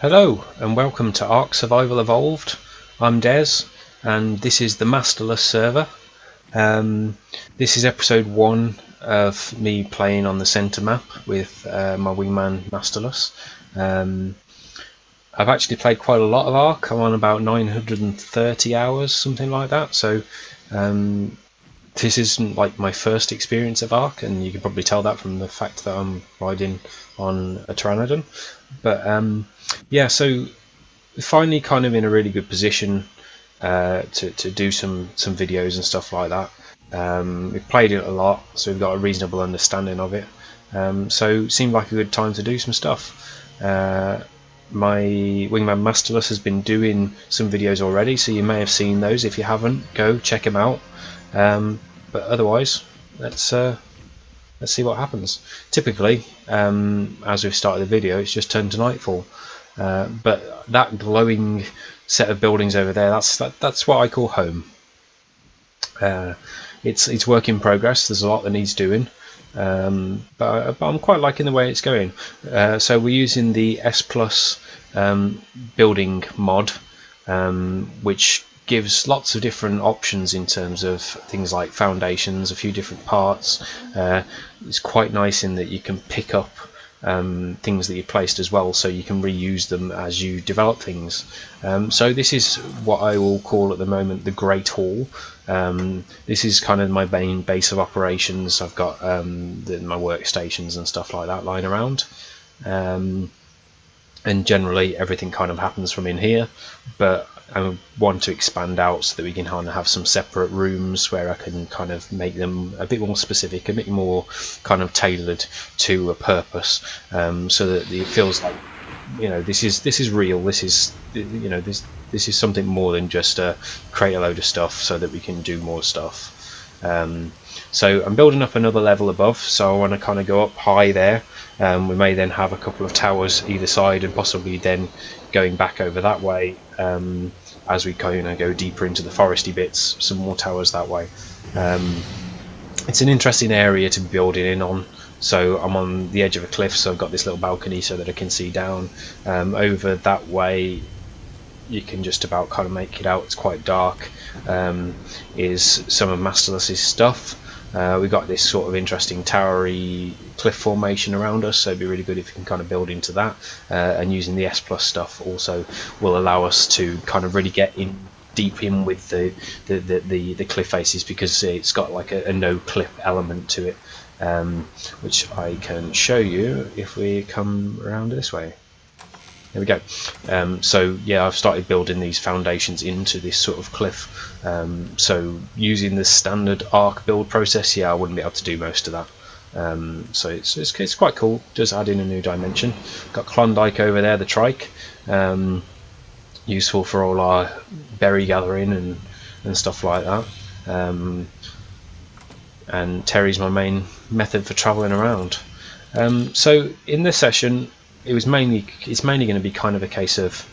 Hello and welcome to Ark Survival Evolved. I'm Des and this is the Mast3rl3ss server. This is episode 1 of me playing on the centre map with my wingman Mast3rl3ss. I've actually played quite a lot of Ark. I'm on about 930 hours, something like that, so this isn't like my first experience of Ark, and you can probably tell that from the fact that I'm riding on a Pteranodon. But yeah, so finally kind of in a really good position to do some videos and stuff like that. We've played it a lot, so we've got a reasonable understanding of it. So it seemed like a good time to do some stuff. My wingman Mast3rl3ss has been doing some videos already, so you may have seen those. If you haven't, go check them out. But otherwise, let's see what happens. Typically, as we've started the video, it's just turned to nightfall. But that glowing set of buildings over there, that's what I call home. It's work in progress. There's a lot that needs doing, but I'm quite liking the way it's going. So we're using the S+ building mod, which gives lots of different options in terms of things like foundations, a few different parts. It's quite nice in that you can pick up things that you placed as well, so you can reuse them as you develop things. So this is what I will call at the moment the Great Hall. This is kind of my main base of operations. I've got my workstations and stuff like that lying around, and generally everything kind of happens from in here, but I want to expand out so that we can kind of have some separate rooms where I can kind of make them a bit more specific, a bit more kind of tailored to a purpose, so that it feels like, you know, this is real. This is, you know, this is something more than just create a load of stuff so that we can do more stuff. So I'm building up another level above, so I want to kind of go up high there. We may then have a couple of towers either side, and possibly then going back over that way, as we kind of go deeper into the foresty bits, some more towers that way. It's an interesting area to be building in on. So I'm on the edge of a cliff, so I've got this little balcony so that I can see down. Over that way you can just about kind of make it out. It's quite dark. Is some of Mast3rl3ss's stuff. We've got this sort of interesting towery cliff formation around us, so it'd be really good if you can kind of build into that, and using the S+ stuff also will allow us to kind of really get in deep in with the cliff faces, because it's got like a no clip element to it, which I can show you if we come around this way. There we go. So yeah, I've started building these foundations into this sort of cliff. So using the standard Ark build process, yeah, I wouldn't be able to do most of that. So it's quite cool. Does add in a new dimension. Got Klondike over there, the trike, useful for all our berry gathering and stuff like that. And Terry's my main method for travelling around. So in this session, it's mainly going to be kind of a case of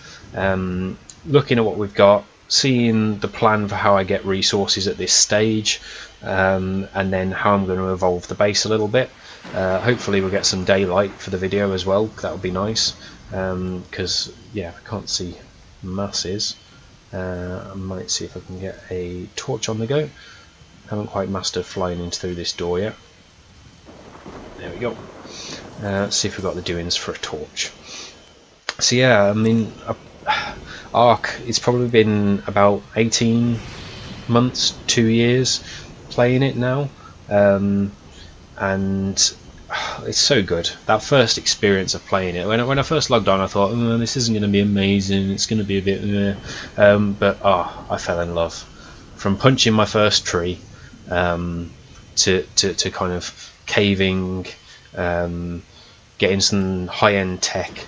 looking at what we've got, seeing the plan for how I get resources at this stage, and then how I'm going to evolve the base a little bit. Hopefully we'll get some daylight for the video as well. That would be nice, because yeah, I can't see masses. I might see if I can get a torch on the go. Haven't quite mastered flying in through this door yet. There we go. Let's see if we've got the doings for a torch. So yeah, I mean, Ark, it's probably been about 18 months, 2 years playing it now, and it's so good. That first experience of playing it, when I first logged on, I thought, this isn't going to be amazing, it's going to be a bit but I fell in love. From punching my first tree, to kind of caving, getting some high-end tech.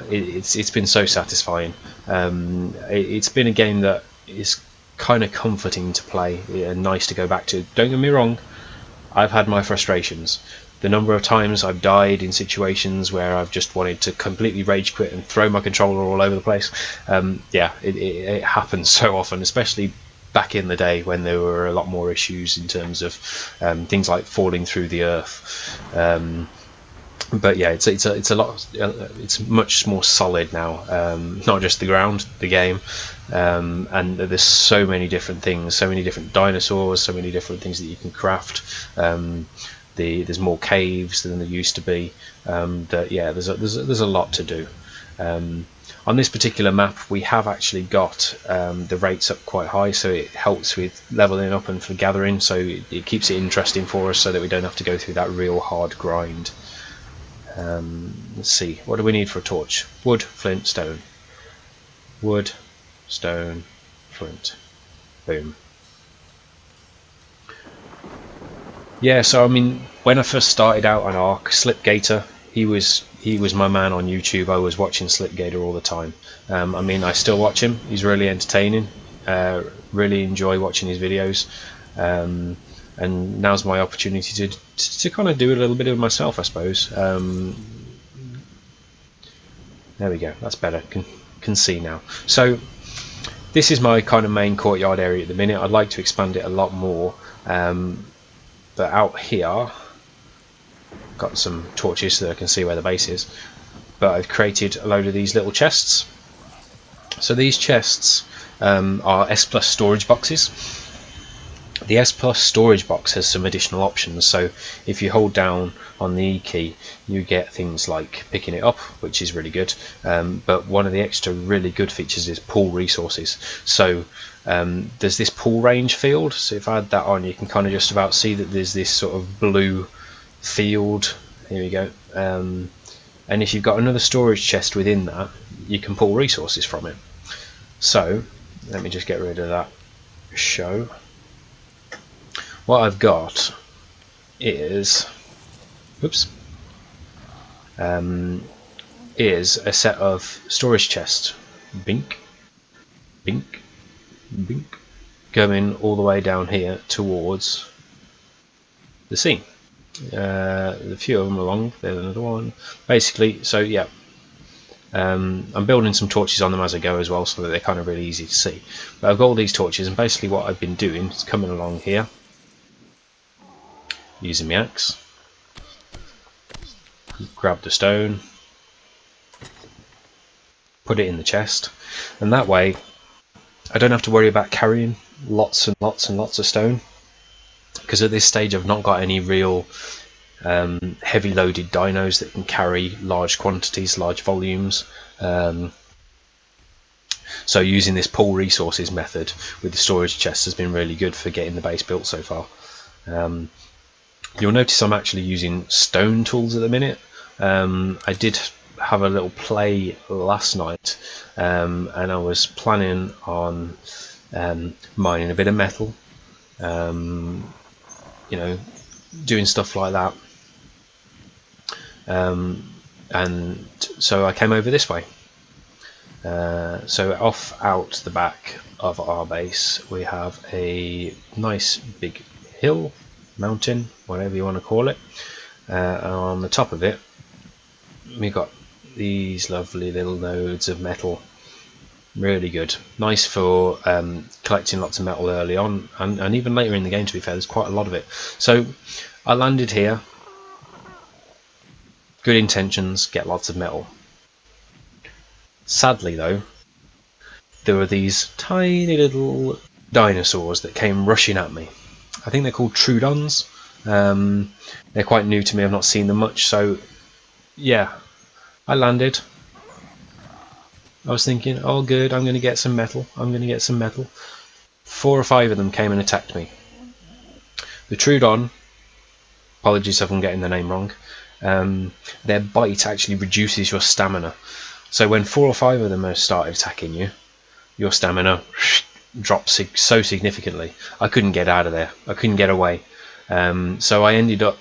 It's been so satisfying. It's been a game that is kind of comforting to play and nice to go back to. Don't get me wrong, I've had my frustrations. The number of times I've died in situations where I've just wanted to completely rage quit and throw my controller all over the place. Yeah, it happens so often, especially back in the day when there were a lot more issues in terms of things like falling through the earth. But yeah, it's a lot. It's much more solid now. Not just the ground, the game, and there's so many different things, so many different dinosaurs, so many different things that you can craft. There's more caves than there used to be. That yeah, there's a lot to do. On this particular map, we have actually got the rates up quite high, so it helps with leveling up and for gathering. So it keeps it interesting for us, so that we don't have to go through that real hard grind. Let's see, what do we need for a torch? Wood, flint, stone. Wood, stone, flint. Boom. Yeah, so I mean, when I first started out on Ark, Slipgator, he was my man on YouTube. I was watching Slipgator all the time. I mean, I still watch him. He's really entertaining. Really enjoy watching his videos. And now's my opportunity to kind of do a little bit of myself, I suppose. There we go, that's better, can see now. So this is my kind of main courtyard area at the minute. I'd like to expand it a lot more, but out here, got some torches so that I can see where the base is, but I've created a load of these little chests. So these chests are S+ storage boxes. The S+ storage box has some additional options, so if you hold down on the E key you get things like picking it up, which is really good, but one of the extra really good features is pool resources. So there's this pool range field, so if I add that on you can kind of just about see that there's this sort of blue field. Here we go, and if you've got another storage chest within that you can pull resources from it. So let me just get rid of that show. What I've got is, oops, is a set of storage chests, bink, bink, bink, going all the way down here towards the sea. A few of them along, there's another one. Basically, so yeah, I'm building some torches on them as I go as well, so that they're kind of really easy to see. But I've got all these torches, and basically what I've been doing is coming along here, using my axe, grab the stone, put it in the chest, and that way I don't have to worry about carrying lots and lots and lots of stone, because at this stage I've not got any real heavy loaded dinos that can carry large quantities, large volumes. So using this pull resources method with the storage chests has been really good for getting the base built so far. You'll notice I'm actually using stone tools at the minute. I did have a little play last night, and I was planning on mining a bit of metal, you know, doing stuff like that, and so I came over this way. So off out the back of our base we have a nice big hill, mountain, whatever you want to call it, and on the top of it we've got these lovely little nodes of metal. Really good, nice for collecting lots of metal early on, and even later in the game, to be fair, there's quite a lot of it. So I landed here, good intentions, get lots of metal. Sadly though, there were these tiny little dinosaurs that came rushing at me. I think they're called Troodons. They're quite new to me, I've not seen them much, so yeah, I landed. I was thinking, oh good, I'm going to get some metal, I'm going to get some metal. 4 or 5 of them came and attacked me. The Troodon, apologies if I'm getting the name wrong, their bite actually reduces your stamina. So when 4 or 5 of them have started attacking you, your stamina drops so significantly. I couldn't get out of there, I couldn't get away. So I ended up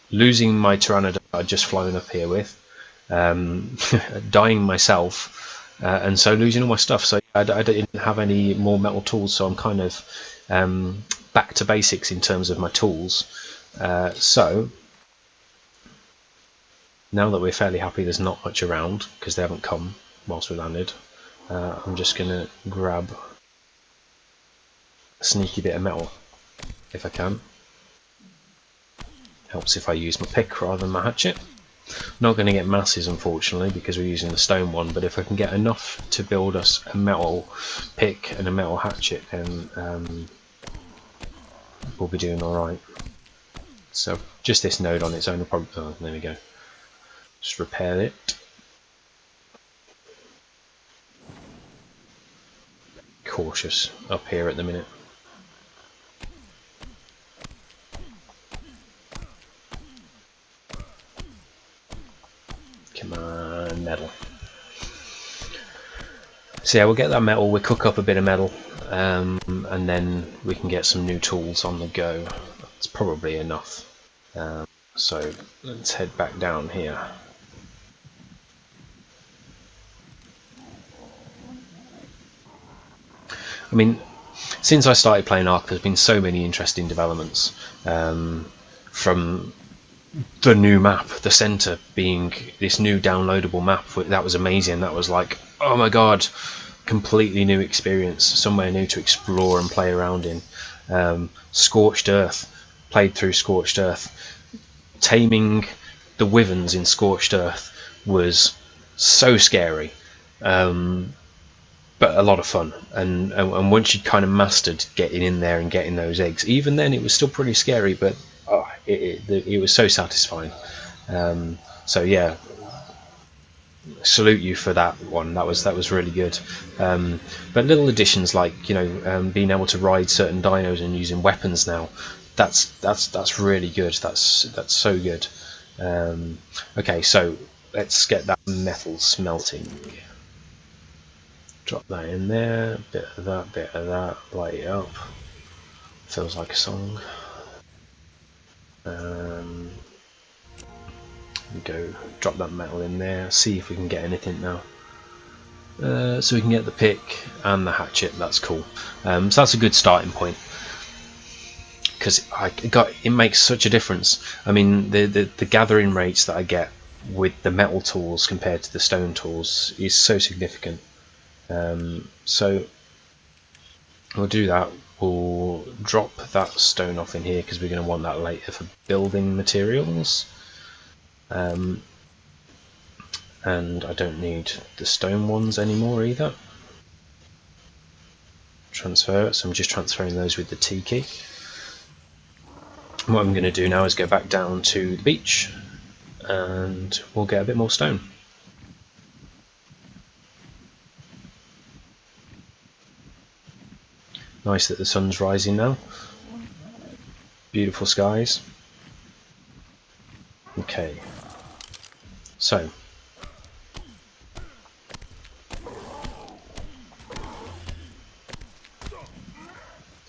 losing my Pteranodon I'd just flown up here with, dying myself, and so losing all my stuff. So I didn't have any more metal tools, so I'm kind of back to basics in terms of my tools. So now that we're fairly happy there's not much around because they haven't come whilst we landed, I'm just going to grab a sneaky bit of metal if I can. Helps if I use my pick rather than my hatchet. Not going to get masses, unfortunately, because we're using the stone one, but if I can get enough to build us a metal pick and a metal hatchet, then we'll be doing alright. So just this node on its own will probably... oh, there we go. Just repair it. Cautious up here at the minute. Come on, metal. So yeah, we'll get that metal, we'll cook up a bit of metal, and then we can get some new tools on the go. That's probably enough. So let's head back down here. I mean, since I started playing Ark, there's been so many interesting developments. From the new map, the centre being this new downloadable map, that was amazing. That was like, oh my god, completely new experience, somewhere new to explore and play around in. Scorched Earth, played through Scorched Earth. Taming the wyverns in Scorched Earth was so scary, but a lot of fun. And once you'd kind of mastered getting in there and getting those eggs, even then it was still pretty scary, but it was so satisfying. So yeah, salute you for that one. That was really good. But little additions like, you know, being able to ride certain dinos and using weapons now, that's really good. That's so good. Okay, so let's get that metal smelting. Drop that in there, bit of that, light it up. Feels like a song. Go drop that metal in there, see if we can get anything now. So we can get the pick and the hatchet, that's cool. So that's a good starting point, because it makes such a difference. I mean, the gathering rates that I get with the metal tools compared to the stone tools is so significant. So we'll do that. We'll drop that stone off in here because we're going to want that later for building materials. And I don't need the stone ones anymore either. Transfer, so I'm just transferring those with the T key. What I'm going to do now is go back down to the beach and we'll get a bit more stone. Nice that the sun's rising now. Beautiful skies. Okay. So.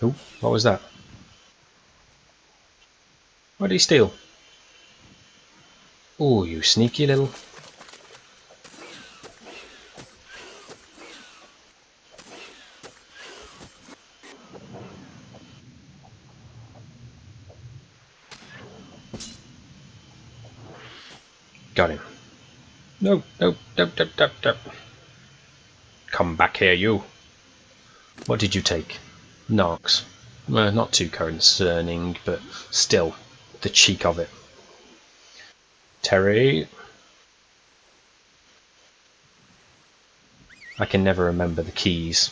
Oh, what was that? What did he steal? Oh, you sneaky little... Got him. No, no, no, no, no, no. Come back here, you. What did you take? Narcs. Well, not too concerning, but still, the cheek of it. Terry. I can never remember the keys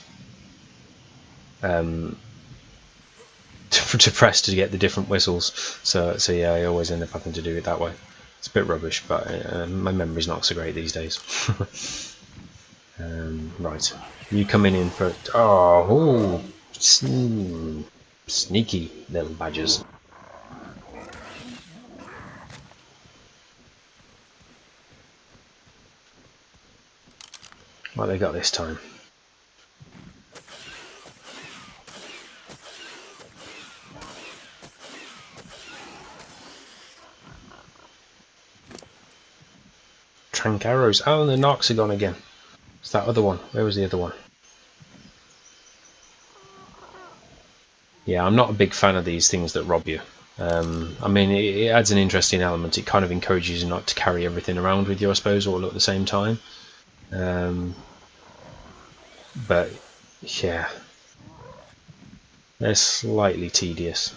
to press to get the different whistles. So yeah, I always end up having to do it that way. It's a bit rubbish, but my memory's not so great these days. Right, you coming in for... Oh, sneaky little badgers. What they got this time? Trank arrows. Oh, and the Narcs are gone again. It's that other one. Where was the other one? Yeah, I'm not a big fan of these things that rob you. I mean, it adds an interesting element. It kind of encourages you not to carry everything around with you, I suppose, all at the same time. But yeah, they're slightly tedious.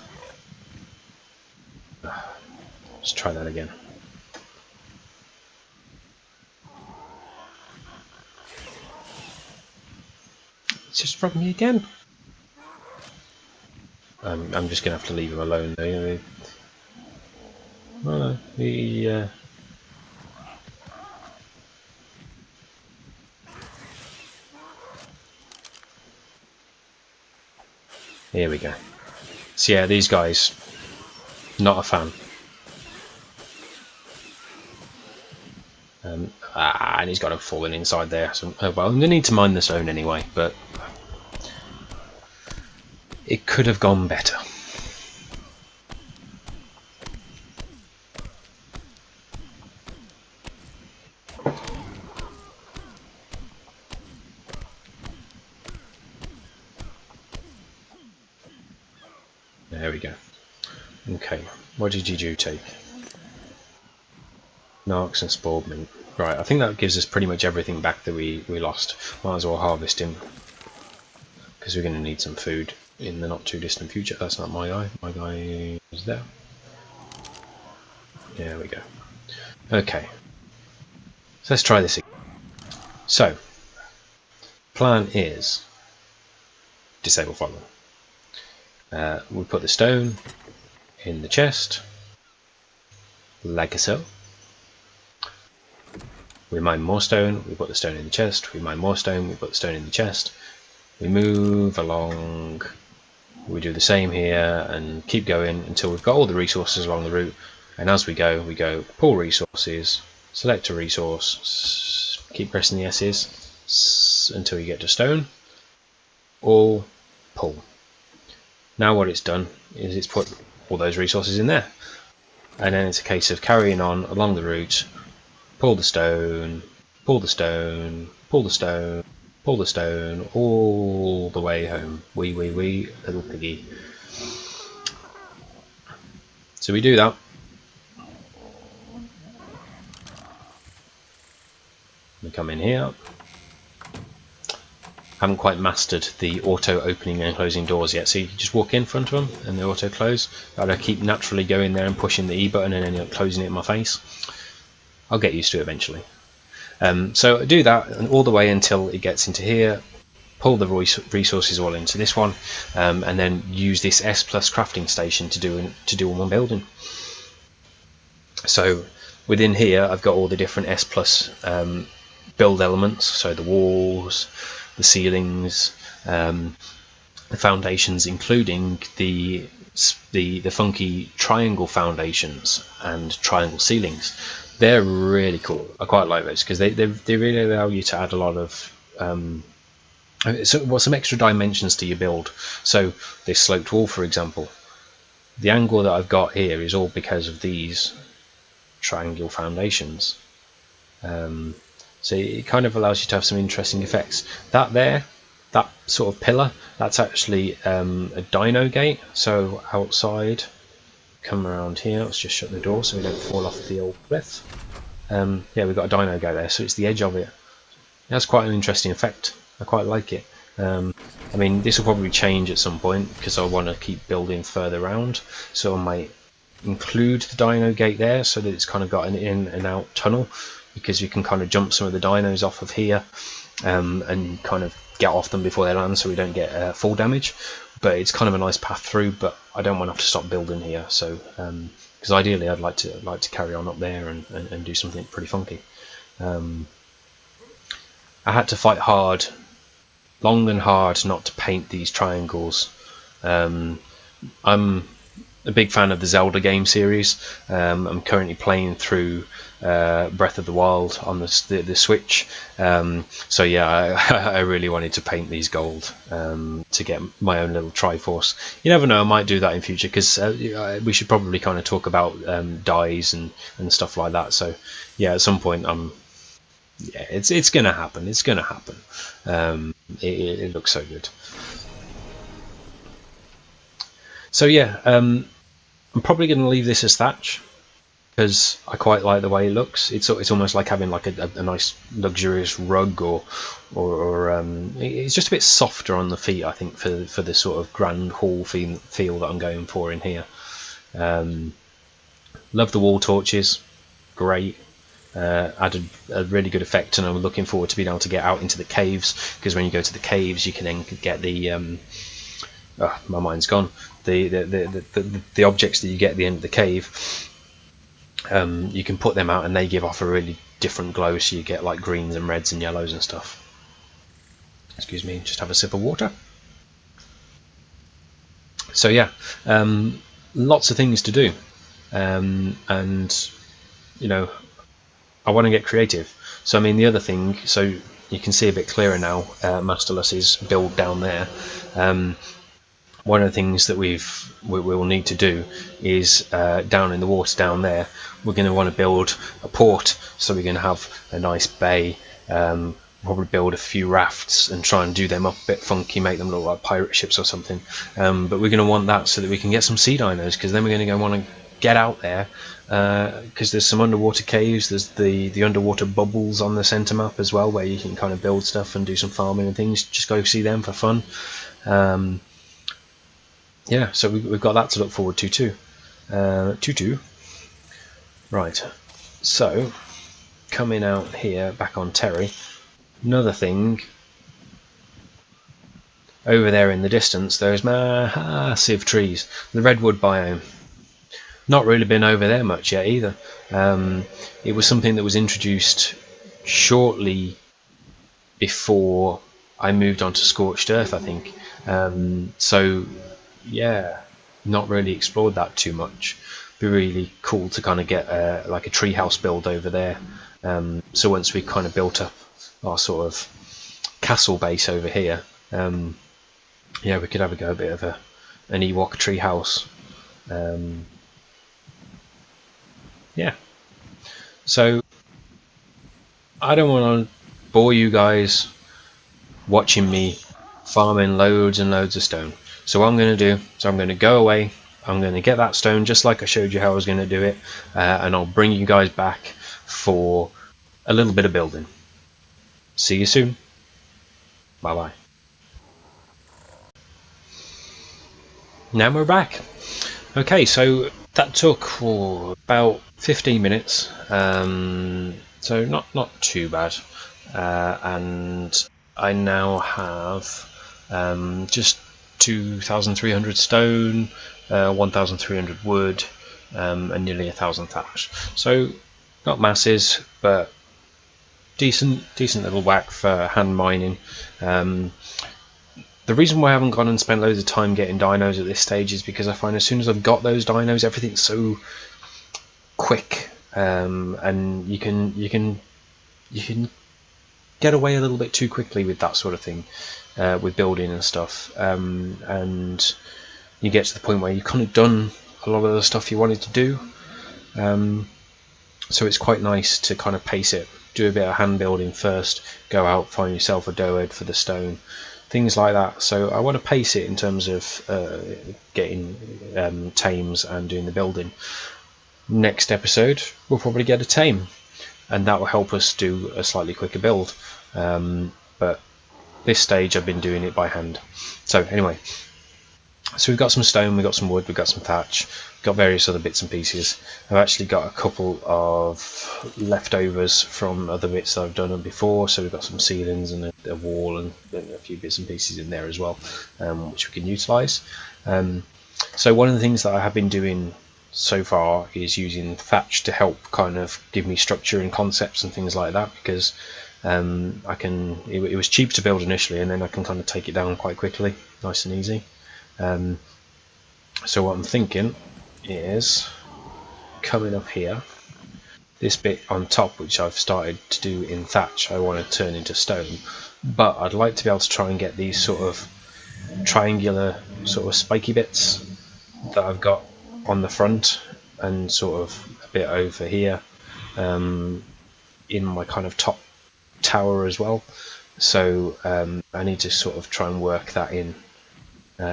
Let's try that again. It's just from me again. I'm just going to have to leave him alone though. Oh, here we go. So yeah, these guys, not a fan. And he's got him falling inside there. So, well, I'm going to need to mine the stone anyway, but it could have gone better. There we go. Okay, what did you do take? Narcs and spoiled meat. Right, I think that gives us pretty much everything back that we lost. Might as well harvest him, because we're going to need some food in the not too distant future. That's not my guy. My guy is there. There we go. Okay, so let's try this again. So, plan is disable follow. We put the stone in the chest, like so. We mine more stone, we put the stone in the chest, we mine more stone, we put the stone in the chest. We move along, we do the same here and keep going until we've got all the resources along the route. And as we go pull resources, select a resource, keep pressing the S's until you get to stone, all pull. Now what it's done is it's put all those resources in there. And then it's a case of carrying on along the route, pull the stone, pull the stone, pull the stone, pull the stone, all the way home. Wee, little piggy. So we do that. We come in here. Haven't quite mastered the auto opening and closing doors yet, so you just walk in front of them and they auto close. I'd keep naturally going there and pushing the E button and then closing it in my face. I'll get used to it eventually. So I do that and all the way until it gets into here, pull the resources all into this one, and then use this S+ crafting station to do all my building. So within here I've got all the different S+ build elements, so the walls, the ceilings, the foundations, including the funky triangle foundations and triangle ceilings. They're really cool. I quite like those because they really allow you to add a lot of some extra dimensions to your build. So this sloped wall, for example, the angle that I've got here is all because of these triangle foundations. So it kind of allows you to have some interesting effects. That sort of pillar, that's actually a dino gate. So outside, come around here, let's just shut the door so we don't fall off the old cliff. Yeah, we've got a dino gate there, so it's the edge of it. That's quite an interesting effect. I quite like it. I mean, this will probably change at some point because I want to keep building further around, so I might include the dino gate there so that it's kind of got an in and out tunnel, because you can kind of jump some of the dinos off of here and kind of get off them before they land so we don't get fall damage. But it's kind of a nice path through, but I don't want to have to stop building here, so because ideally I'd like to carry on up there and do something pretty funky. I had to fight long and hard not to paint these triangles. I'm a big fan of the Zelda game series. I'm currently playing through Breath of the Wild on the Switch. So yeah, I really wanted to paint these gold to get my own little Triforce. You never know, I might do that in future, because we should probably kind of talk about dyes and stuff like that. So yeah, at some point yeah, it's gonna happen. It's gonna happen. It looks so good. So yeah, I'm probably going to leave this as thatch because I quite like the way it looks. It's almost like having like a nice luxurious rug, or it's just a bit softer on the feet, I think, for the sort of grand hall feel that I'm going for in here. Love the wall torches, great. added a really good effect, and I'm looking forward to being able to get out into the caves, because when you go to the caves you can then get the my mind's gone, the objects that you get at the end of the cave. You can put them out and they give off a really different glow, so you get like greens and reds and yellows and stuff. Excuse me, just have a sip of water. So yeah, lots of things to do, and you know, I want to get creative. So I mean, the other thing, so you can see a bit clearer now, Mast3rl3ss's build down there. One of the things that we will need to do is down in the water down there, we're going to want to build a port, so we're going to have a nice bay, probably build a few rafts and try and do them up a bit funky, make them look like pirate ships or something, but we're going to want that so that we can get some sea dinos, because then we're going to want to get out there, because there's some underwater caves, there's the underwater bubbles on the center map as well, where you can kind of build stuff and do some farming and things. Just go see them for fun. Yeah, so we've got that to look forward to too. Right, so coming out here back on Terry, another thing, over there in the distance there's massive trees, the redwood biome. Not really been over there much yet either. It was something that was introduced shortly before I moved on to Scorched Earth, I think. So yeah, not really explored that too much. Be really cool to kind of get like a treehouse build over there. So once we kind of built up our sort of castle base over here, yeah, we could have a go a bit of an Ewok treehouse. Yeah, so I don't want to bore you guys watching me farming loads and loads of stone. So what I'm going to do, so I'm going to go away, I'm going to get that stone just like I showed you how I was going to do it, and I'll bring you guys back for a little bit of building. See you soon. Bye bye. Now we're back. Okay, so that took about 15 minutes, so not too bad, and I now have just 2,300 stone, 1,300 wood, and nearly 1,000 thatch. So not masses, but decent little whack for hand mining. The reason why I haven't gone and spent loads of time getting dinos at this stage is because I find as soon as I've got those dinos, everything's so quick, and you can get away a little bit too quickly with that sort of thing, with building and stuff, and you get to the point where you've kind of done a lot of the stuff you wanted to do, so it's quite nice to kind of pace it, do a bit of hand building first, go out, find yourself a dough head for the stone, things like that. So I want to pace it in terms of getting tames and doing the building. Next episode we'll probably get a tame, and that will help us do a slightly quicker build, but this stage I've been doing it by hand. So anyway, so we've got some stone, we've got some wood, we've got some thatch, we've got various other bits and pieces. I've actually got a couple of leftovers from other bits that I've done before, so we've got some ceilings and a wall and a few bits and pieces in there as well, which we can utilise. So one of the things that I have been doing so far is using thatch to help kind of give me structure and concepts and things like that, because it was cheap to build initially, and then I can kind of take it down quite quickly, nice and easy. So what I'm thinking is coming up here, this bit on top which I've started to do in thatch I want to turn into stone, but I'd like to be able to try and get these sort of triangular sort of spiky bits that I've got on the front and sort of a bit over here in my kind of top tower as well. So I need to sort of try and work that in.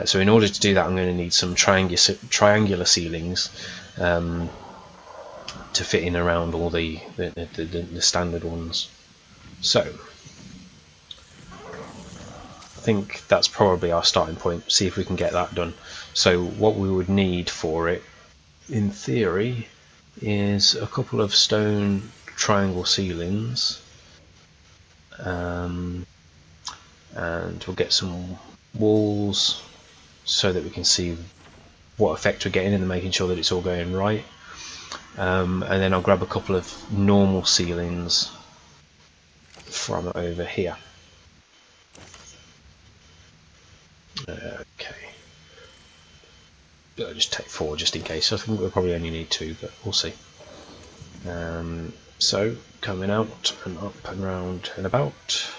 So in order to do that I'm going to need some triangular ceilings to fit in around all the standard ones. So I think that's probably our starting point, see if we can get that done. So what we would need for it in theory is a couple of stone triangle ceilings, and we'll get some walls so that we can see what effect we're getting and making sure that it's all going right. And then I'll grab a couple of normal ceilings from over here. Okay. I'll just take 4 just in case. I think we'll probably only need 2, but we'll see. So coming out and up and round and about,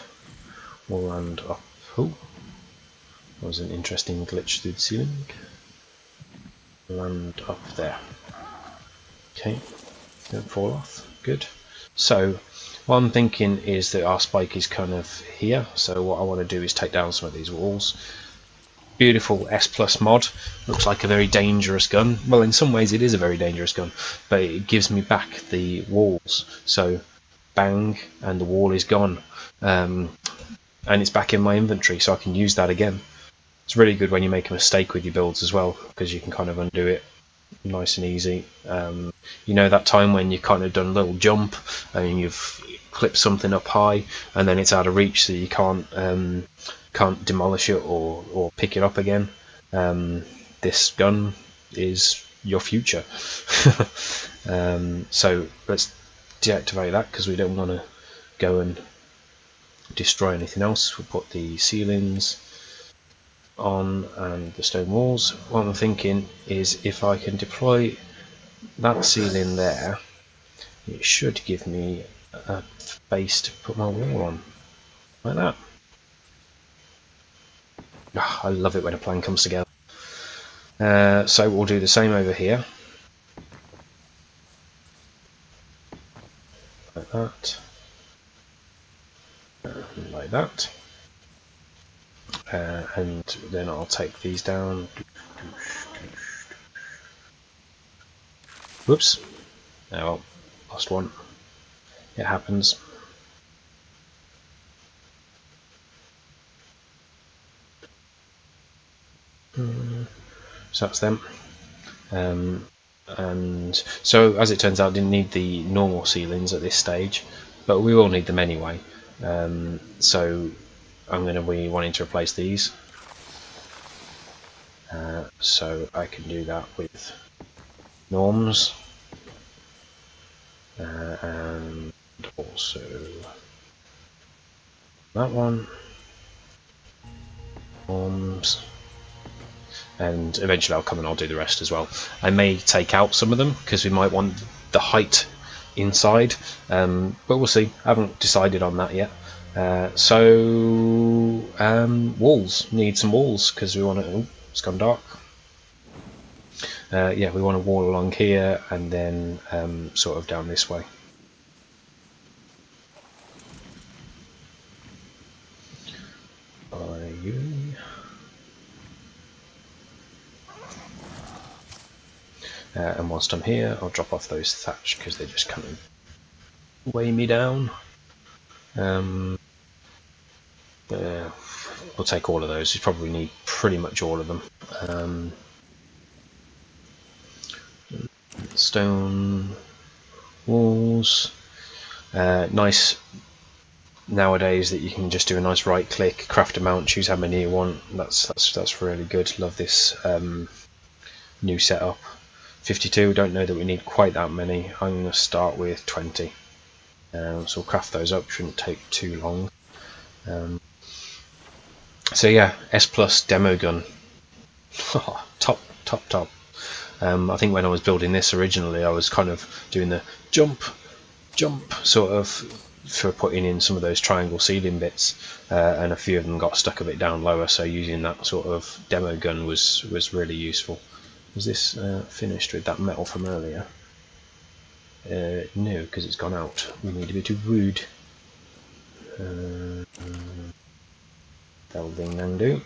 we'll land up. Oh, that was an interesting glitch through the ceiling. Land up there. Okay, don't fall off. Good. So what I'm thinking is that our spike is kind of here. So what I want to do is take down some of these walls. Beautiful S+ mod. Looks like a very dangerous gun. Well, in some ways it is a very dangerous gun, but it gives me back the walls. So bang, and the wall is gone, and it's back in my inventory, so I can use that again. It's really good when you make a mistake with your builds as well, because you can kind of undo it nice and easy. You know that time when you kind of done a little jump and you've clipped something up high and then it's out of reach, so you can't demolish it or pick it up again. This gun is your future. So let's deactivate that because we don't want to go and destroy anything else. We'll put the ceilings on and the stone walls. What I'm thinking is if I can deploy that ceiling there, it should give me a base to put my wall on, like that. Oh, I love it when a plan comes together. So we'll do the same over here, like that, like that. And then I'll take these down. Whoops. Oh, lost one. It happens. So that's them. And so as it turns out, I didn't need the normal ceilings at this stage, but we will need them anyway. So I'm going to be wanting to replace these, so I can do that with norms, and also that one, norms, and eventually I'll come and I'll do the rest as well. I may take out some of them because we might want the height inside, but we'll see. I haven't decided on that yet. Walls, need some walls because we want to. Oh, it's gone dark. Yeah, we want a wall along here and then sort of down this way. And whilst I'm here, I'll drop off those thatch because they just kind of weigh me down. We'll take all of those. You probably need pretty much all of them. Stone walls. Nice nowadays that you can just do a nice right click, craft a mount, choose how many you want. That's really good. Love this new setup. 52. Don't know that we need quite that many. I'm going to start with 20. So we'll craft those up. Shouldn't take too long. So yeah, S+ demo gun. top. I think when I was building this originally, I was kind of doing the jump sort of for putting in some of those triangle ceiling bits, and a few of them got stuck a bit down lower, so using that sort of demo gun was really useful. Was this finished with that metal from earlier? No, because it's gone out. We need a bit of wood. That'll ding dang do.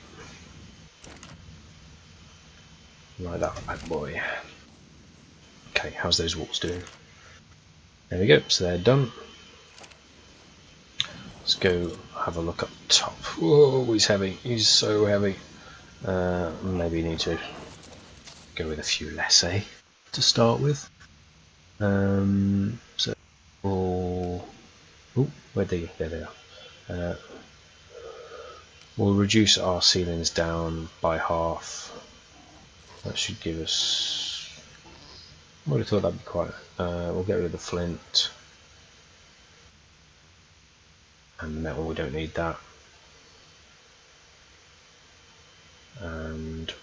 Like that bad boy. Okay, how's those walls doing? There we go, so they're done. Let's go have a look up top. Whoa, he's heavy. He's so heavy. Maybe you need to go with a few less, to start with. So we'll Oh, where'd they? There they are. We'll reduce our ceilings down by half. That should give us. I would have thought that'd be quite. We'll get rid of the flint and the metal. We don't need that. And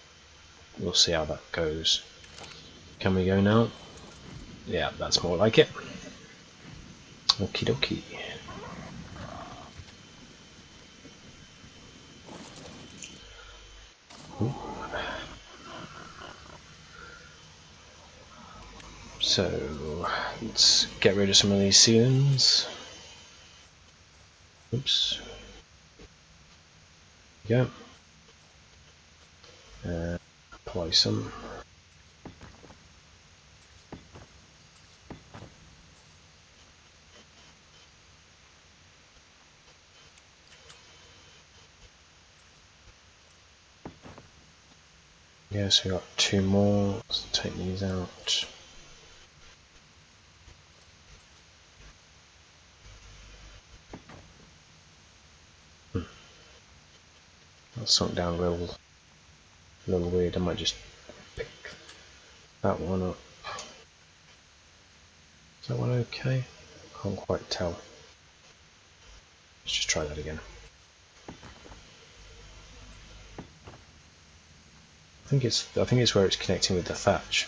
we'll see how that goes. Can we go now? Yeah, that's more like it. Okie dokie. So let's get rid of some of these ceilings. Oops. Yeah. Apply some. Yeah, so we got 2 more. Let's take these out. That sunk down a little weird. I might just pick that one up. Is that one okay? Can't quite tell. Let's just try that again. I think it's where it's connecting with the thatch.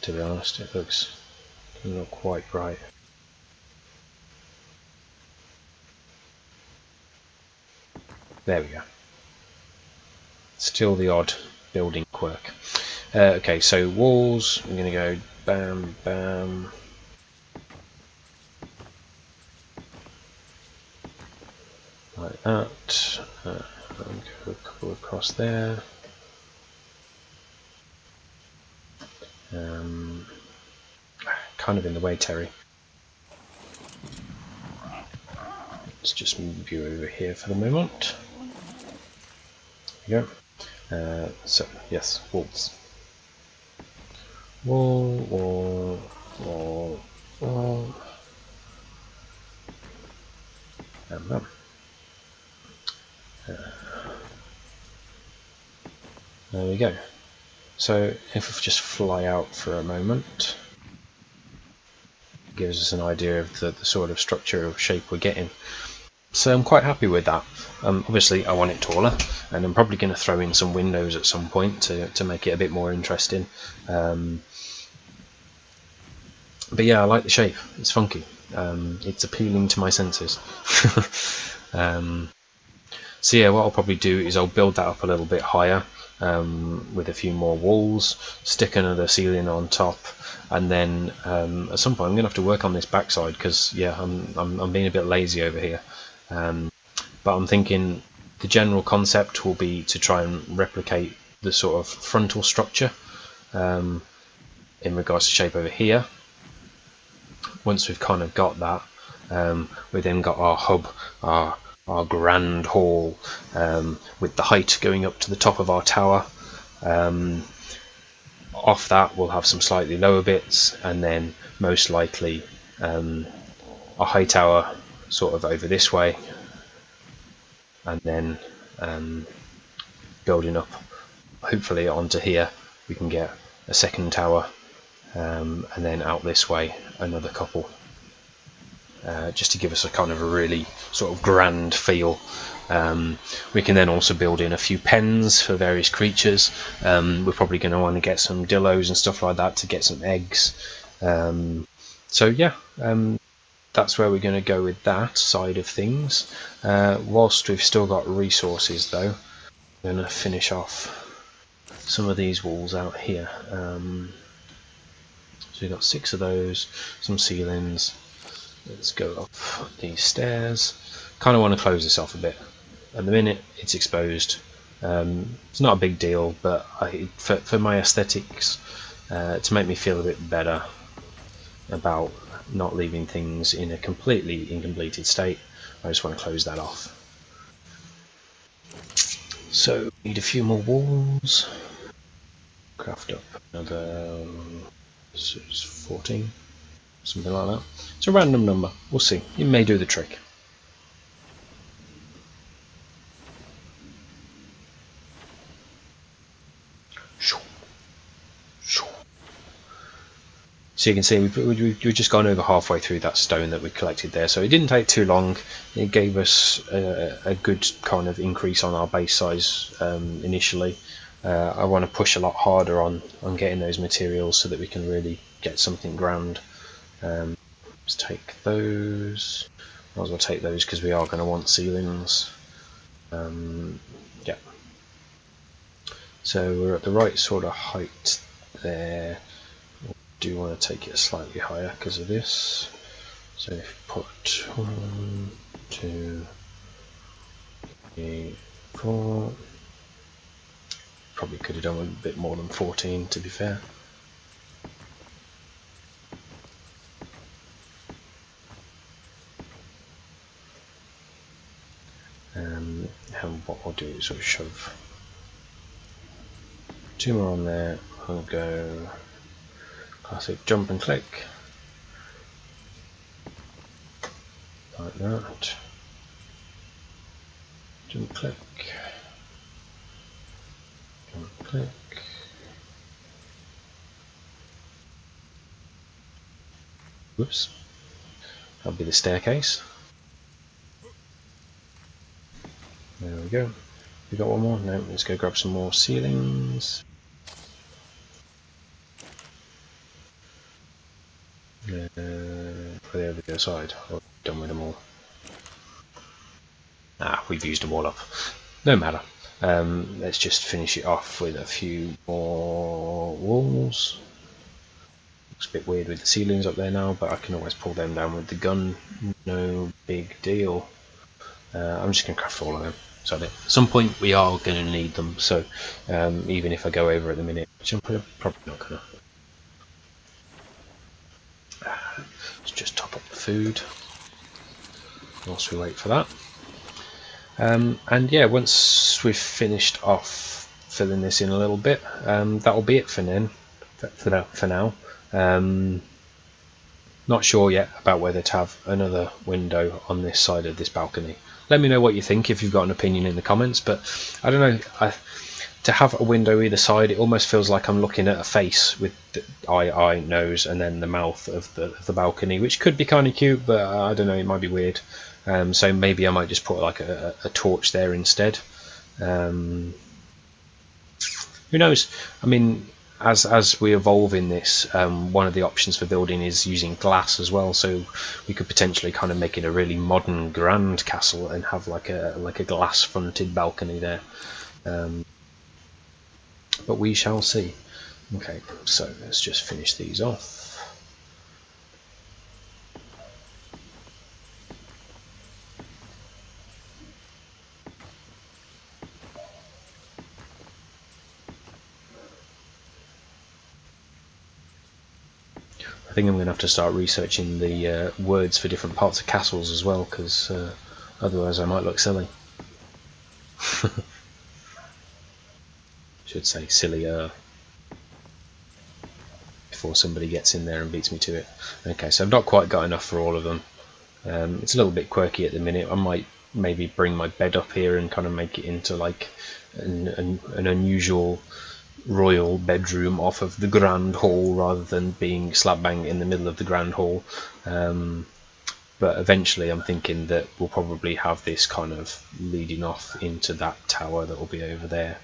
To be honest, it looks not quite right. There we go. Still the odd building quirk. Okay, so walls. I'm going to go bam, bam. Like that. Go a couple across there. Kind of in the way, Terry. Let's just move you over here for the moment. There you go. So, yes, walls. Wall, wall, wall, wall. And bam. There we go. So if we just fly out for a moment, it gives us an idea of the sort of structure of shape we're getting. So I'm quite happy with that. Obviously I want it taller, and I'm probably going to throw in some windows at some point to make it a bit more interesting. But yeah, I like the shape. It's funky. It's appealing to my senses. So yeah, what I'll probably do is I'll build that up a little bit higher, with a few more walls, stick another ceiling on top, and then at some point I'm gonna have to work on this backside, because yeah, I'm being a bit lazy over here. But I'm thinking the general concept will be to try and replicate the sort of frontal structure in regards to shape over here. Once we've kind of got that, we then got our hub, our grand hall, with the height going up to the top of our tower. Off that we'll have some slightly lower bits, and then most likely a high tower sort of over this way, and then building up hopefully onto here we can get a second tower, and then out this way another couple, just to give us a kind of a really sort of grand feel. We can then also build in a few pens for various creatures. We're probably going to want to get some dillos and stuff like that to get some eggs. So yeah, that's where we're going to go with that side of things. Whilst we've still got resources though, I'm going to finish off some of these walls out here. So we've got 6 of those, some ceilings. Let's go up these stairs. Kind of want to close this off a bit. At the minute it's exposed. It's not a big deal, but for my aesthetics, to make me feel a bit better about not leaving things in a completely incompleted state, I just want to close that off. So need a few more walls. Craft up another 14, something like that. It's a random number. We'll see. It may do the trick. So you can see we've just gone over halfway through that stone that we collected there, so it didn't take too long. It gave us a good kind of increase on our base size initially. I want to push a lot harder on getting those materials so that we can really get something grand. Let's take those. Might as well take those because we are going to want ceilings. Yeah. So we're at the right sort of height there. Do want to take it slightly higher because of this. So if you put 1, 2, 3, 4, probably could have done a bit more than 14 to be fair. And what I'll do is sort of shove 2 more on there. I'll go classic jump and click like that. Jump click, jump click. Whoops. That'll be the staircase. There we go. We got one more. No, let's go grab some more ceilings. For the other side. We're done with them all. We've used them all up. No matter. Let's just finish it off with a few more walls. Looks a bit weird with the ceilings up there now, but I can always pull them down with the gun. No big deal. I'm just going to craft all of them. So at some point we are going to need them. So even if I go over at the minute, which I'm probably not going to. Let's just top up the food whilst we wait for that. And yeah, once we've finished off filling this in a little bit, that'll be it for now. Not sure yet about whether to have another window on this side of this balcony. Let me know what you think if you've got an opinion in the comments, but I don't know, to have a window either side, it almost feels like I'm looking at a face with the eye, nose, and then the mouth of the balcony, which could be kind of cute, but I don't know, it might be weird. So maybe I might just put like a torch there instead. Who knows? I mean, as we evolve in this, one of the options for building is using glass as well. So we could potentially kind of make it a really modern grand castle and have like a glass-fronted balcony there. But we shall see. Okay, so let's just finish these off. I think I'm going to have to start researching the words for different parts of castles as well, because otherwise I might look silly. Should say sillier before somebody gets in there and beats me to it. Okay, so I've not quite got enough for all of them. It's a little bit quirky at the minute. I might maybe bring my bed up here and kind of make it into like an unusual royal bedroom off of the grand hall rather than being slap bang in the middle of the grand hall. But eventually I'm thinking that we'll probably have this kind of leading off into that tower that will be over there.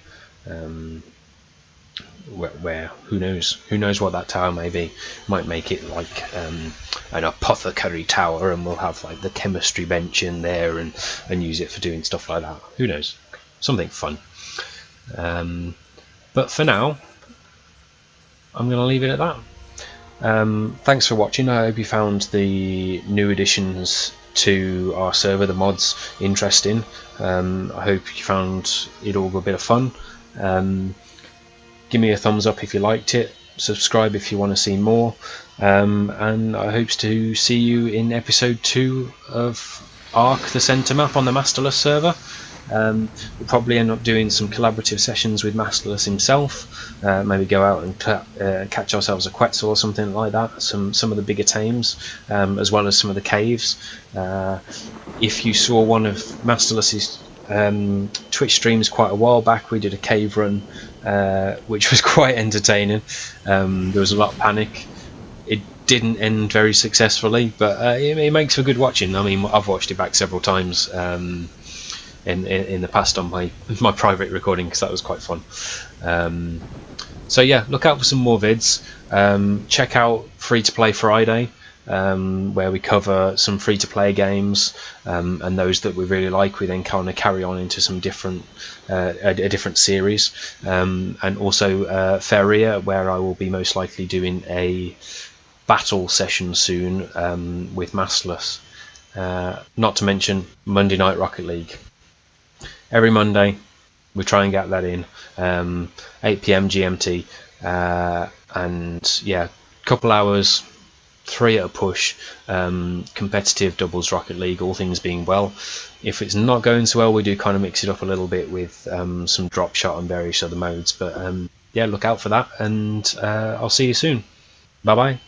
Where who knows what that tower may be. Might make it like an apothecary tower, and we'll have like the chemistry bench in there and use it for doing stuff like that. Who knows, something fun. But for now I'm going to leave it at that. Thanks for watching. I hope you found the new additions to our server, the mods, interesting. I hope you found it all a bit of fun. Give me a thumbs up if you liked it, subscribe if you want to see more, and I hope to see you in episode 2 of Ark the Centre Map on the Mast3rl3ss server. We'll probably end up doing some collaborative sessions with Mast3rl3ss himself, maybe go out and catch ourselves a Quetzal or something like that, some of the bigger tames, as well as some of the caves. If you saw one of Mast3rl3ss's Twitch streams quite a while back, we did a cave run, which was quite entertaining. There was a lot of panic. It didn't end very successfully, but it makes for good watching. I mean, I've watched it back several times in the past on my private recording, because that was quite fun. So yeah, look out for some more vids. Check out Free to Play Friday, where we cover some free-to-play games, and those that we really like, we then kind of carry on into some different a different series, and also Feria, where I will be most likely doing a battle session soon with Mast3rl3ss. Not to mention Monday Night Rocket League. Every Monday we try and get that in, 8 PM GMT, and yeah, couple hours, 3 at a push, competitive doubles Rocket League, all things being well. If it's not going so well, we do kind of mix it up a little bit with some drop shot and various other modes, but yeah, look out for that, and I'll see you soon. Bye bye.